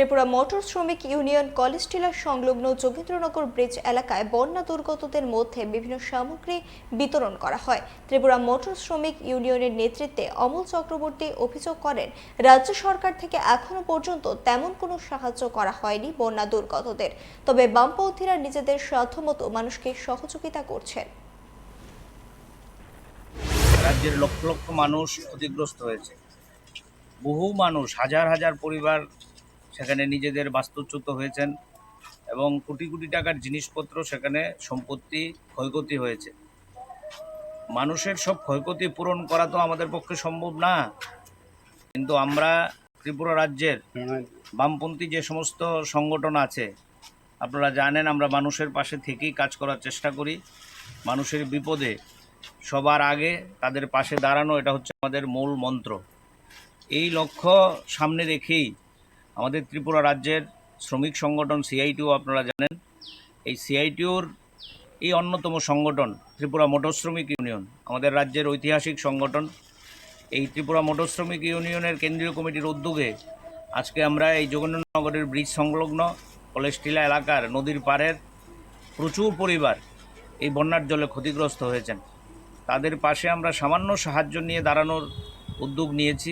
Tripura motor শ্রমিক union college টিলা সংলগ্ন Jogendranagar bridge এলাকায় বন্যা দুর্গতদের মধ্যে বিভিন্ন সামগ্রী বিতরণ করা হয়। ত্রিপুরা মোটর শ্রমিক ইউনিয়নের নেতৃত্বে অমল চক্রবর্তী অভিযোগ করেন, রাজ্য সরকার থেকে এখনো পর্যন্ত তেমন কোনো সাহায্য করা হয়নি বন্যা দুর্গতদের। তবে বামপন্থীরা নিজেদের সাধ্যমতো মানুষকে সহযোগিতা করছেন। রাজ্যের লক্ষ লক্ষ মানুষ ক্ষতিগ্রস্ত হয়েছে। বহু মানুষ, হাজার হাজার পরিবার সেখানে নিজেদের বাস্তুচ্যুত হয়েছেন এবং কোটি কোটি টাকার জিনিসপত্র, সেখানে সম্পত্তি ক্ষয়ক্ষতি হয়েছে। মানুষের সব ক্ষয়ক্ষতি পূরণ করা তো আমাদের পক্ষে সম্ভব না, কিন্তু আমরা ত্রিপুরা রাজ্যের বামপন্থী যে সমস্ত সংগঠন আছে, আপনারা জানেন, আমরা মানুষের পাশে থেকেই কাজ করার চেষ্টা করি। মানুষের বিপদে সবার আগে তাদের পাশে দাঁড়ানো, এটা হচ্ছে আমাদের মূল মন্ত্র। এই লক্ষ্য সামনে রেখেই আমাদের ত্রিপুরা রাজ্যের শ্রমিক সংগঠন সিআইটিউ, আপনারা জানেন, এই সিআইটিউর এই অন্যতম সংগঠন ত্রিপুরা মোটর শ্রমিক ইউনিয়ন, আমাদের রাজ্যের ঐতিহাসিক সংগঠন। এই ত্রিপুরা মোটর শ্রমিক ইউনিয়নের কেন্দ্রীয় কমিটির উদ্যোগে আজকে আমরা এই যোগেন্দ্রনগরের ব্রিজ সংলগ্ন কলেজ টিলা এলাকার নদীর পাড়ের প্রচুর পরিবার এই বন্যার জলে ক্ষতিগ্রস্ত হয়েছেন। তাদের পাশে আমরা সামান্য সাহায্য নিয়ে দাঁড়ানোর উদ্যোগ নিয়েছি।